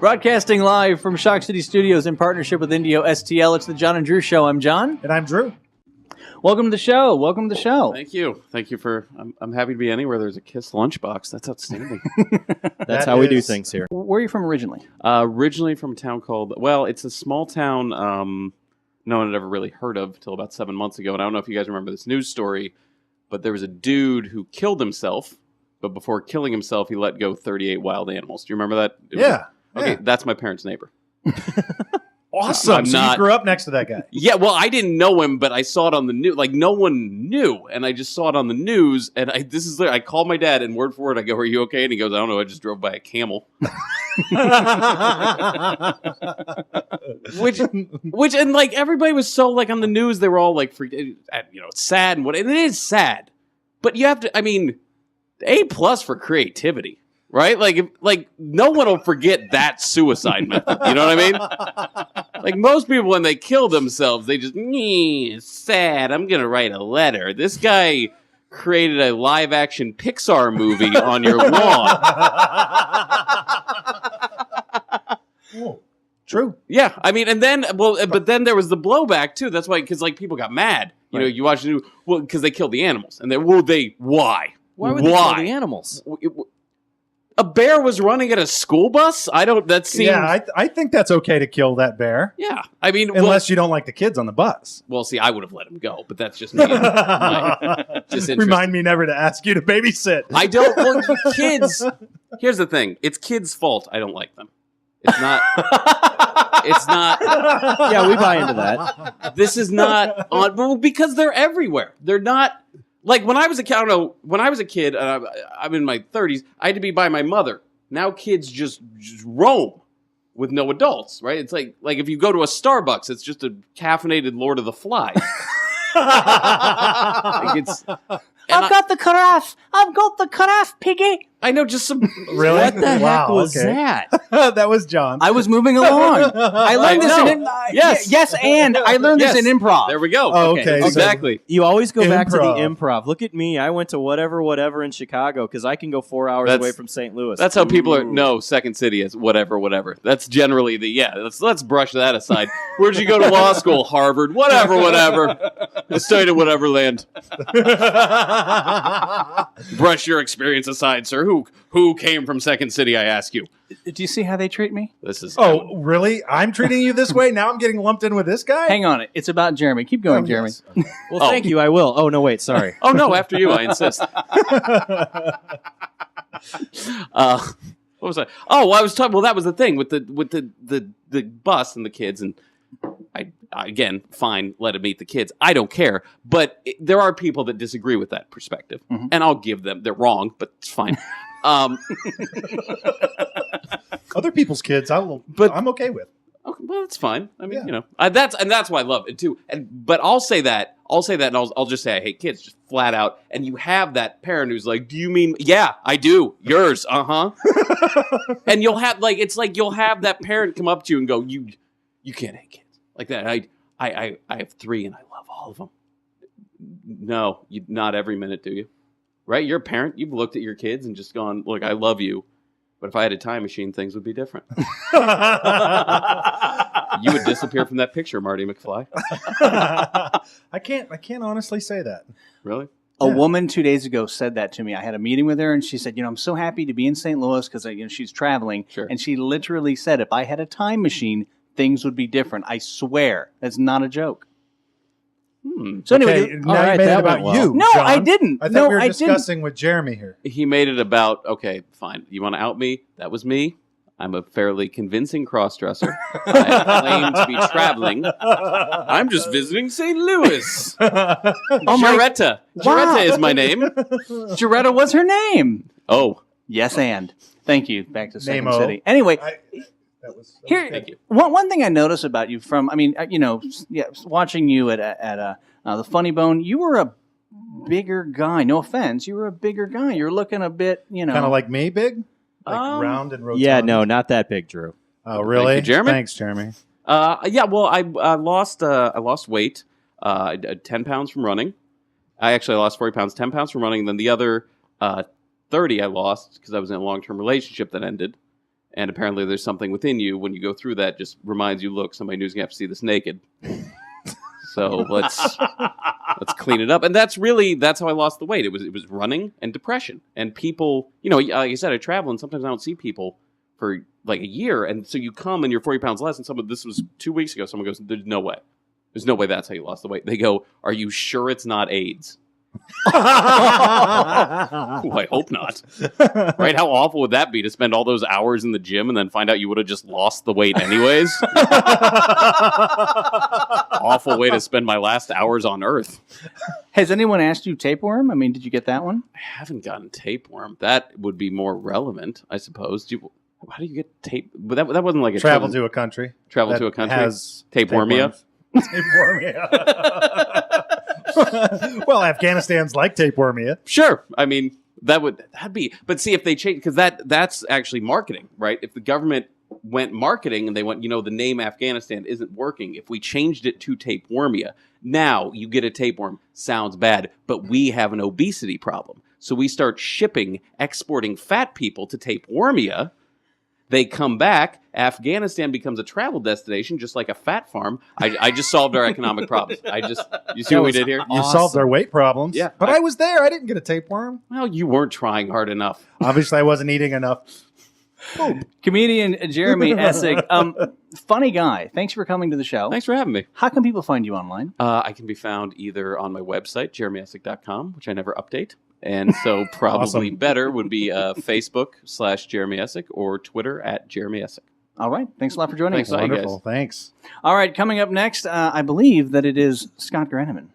Broadcasting live from Shock City Studios in partnership with Indio STL. It's the John and Drew Show. I'm John. And I'm Drew. Welcome to the show. Welcome to the show. Thank you. Thank you for... I'm happy to be anywhere there's a KISS lunchbox. That's outstanding. That's how we do things here. Where are you from originally? Originally from a town called... Well, it's a small town no one had ever really heard of until about 7 months ago. And I don't know if you guys remember this news story, but there was a dude who killed himself. But before killing himself, he let go 38 wild animals. Do you remember that? Okay, that's my parents' neighbor. Awesome. So you grew up next to that guy. Yeah, well, I didn't know him, but I saw it on the news. Like, no one knew, and I just saw it on the news, and I called my dad, and word for word, I go, "Are you okay?" And he goes, "I don't know, I just drove by a camel." which, and like, everybody was so, like, on the news, they were all, like, it's sad, and it is sad, but you have to, I mean, A+ for creativity. Right? Like no one will forget that suicide method. You know what I mean? Like, most people, when they kill themselves, they just, sad, I'm going to write a letter. This guy created a live-action Pixar movie on your lawn. True. Yeah, I mean, and then, but then there was the blowback, too. That's why, because, like, people got mad. You know, you watch the news, because they killed the animals. And why? Why would they kill the animals? A bear was running at a school bus? Yeah, I think that's okay to kill that bear. Yeah, I mean... Unless you don't like the kids on the bus. Well, see, I would have let him go, but that's just me. Just remind me never to ask you to babysit. I don't... Well, kids... Here's the thing. It's kids' fault I don't like them. It's not... It's not... Yeah, we buy into that. This is not... Well, because they're everywhere. They're not... Like, when I was a kid, I don't know, when I was a kid, I'm in my 30s, I had to be by my mother. Now kids just roam with no adults, right? It's like if you go to a Starbucks, it's just a caffeinated Lord of the Flies. I've got the carafe. I've got the carafe, piggy. I know, just some... Really? What the heck was that? That was John. I was moving along. I learned this in... Yes, and I learned this in improv. There we go. Oh, okay. Exactly. You always go back to the improv. Look at me. I went to whatever in Chicago because I can go 4 hours away from St. Louis. That's how people are... No, Second City is whatever. That's generally the... Yeah, let's brush that aside. Where'd you go to law school? Harvard. Whatever. The state of whatever land. Brush your experience aside, sir. Who came from Second City, I ask you? Do you see how they treat me? This is... Oh, really? I'm treating you this way? Now I'm getting lumped in with this guy? Hang on. It's about Jeremy. Keep going, Jeremy. Yes. Well, thank you. I will. Oh, no, wait. Sorry. Oh, no, after you, I insist. What was I? Oh, well, I was talking... Well, that was the thing with the bus and the kids, and I again, fine, let him meet the kids. I don't care. But there are people that disagree with that perspective, and I'll give them... They're wrong, but it's fine. Other people's kids, I'm okay with. Okay, well, that's fine. I mean, you know, that's why I love it too. But I'll say that, and I'll just say I hate kids, just flat out. And you have that parent who's like, "Do you mean?" Yeah, I do. Yours, And you'll have you'll have that parent come up to you and go, "You can't hate kids like that." I have 3 and I love all of them. No, not every minute, do you? Right? You're a parent. You've looked at your kids and just gone, "Look, I love you, but if I had a time machine, things would be different." You would disappear from that picture, Marty McFly. I can't honestly say that. Really? A woman 2 days ago said that to me. I had a meeting with her, and she said, I'm so happy to be in St. Louis because she's traveling. Sure. And she literally said, if I had a time machine, things would be different. I swear. That's not a joke. So anyway, now you made it about you. No, John. I didn't. I thought we were discussing with Jeremy here. He made it about, okay, fine. You want to out me? That was me. I'm a fairly convincing cross-dresser. I claim to be traveling. I'm just visiting St. Louis. Jaretta. Jaretta is my name. Jaretta was her name. Oh. Yes, and. Thank you. Back to Second Name-o. City. Anyway. Here, thank you. One thing I noticed about you watching you at the Funny Bone, you were a bigger guy. No offense, you were a bigger guy. You're looking a bit, kind of like me, big, round and rotund. Yeah, no, not that big, Drew. Oh, really? Thank you, Jeremy. Thanks, Jeremy. Yeah. Well, I lost weight. 10 pounds from running. I lost 40 pounds, 10 pounds from running. And then the other 30 I lost because I was in a long-term relationship that ended. And apparently there's something within you when you go through that just reminds you, look, somebody knew going to have to see this naked. So let's clean it up. And that's how I lost the weight. It was running and depression. And people, like I said, I travel and sometimes I don't see people for like a year. And so you come and you're 40 pounds less. And this was 2 weeks ago. Someone goes, there's no way. There's no way that's how you lost the weight. They go, are you sure it's not AIDS? Ooh, I hope not. Right? How awful would that be to spend all those hours in the gym and then find out you would have just lost the weight anyways? Awful way to spend my last hours on Earth. Has anyone asked you tapeworm? I mean, did you get that one? I haven't gotten tapeworm. That would be more relevant, I suppose. How do you get tape? But that wasn't like a travel to a country. Travel to a country has tapewormia. Well, Afghanistan's like tapewormia. Sure. I mean, that'd be. But see, if they change, because that's actually marketing, right? If the government went marketing and they went, the name Afghanistan isn't working. If we changed it to tapewormia, now you get a tapeworm. Sounds bad, but we have an obesity problem. So we start exporting fat people to tapewormia. They come back. Afghanistan becomes a travel destination, just like a fat farm. I just solved our economic problems. You see what we did here? You solved our weight problems. Yeah. But I was there. I didn't get a tapeworm. Well, you weren't trying hard enough. Obviously, I wasn't eating enough. Comedian Jeremy Essig. Funny guy. Thanks for coming to the show. Thanks for having me. How can people find you online? I can be found either on my website, jeremyessig.com, which I never update. And so probably Awesome. better would be Facebook/Jeremy Essig or Twitter @Jeremy Essig. All right. Thanks a lot for joining us. Thanks a lot, you guys. Wonderful. Thanks. All right. Coming up next, I believe that it is Scott Granneman.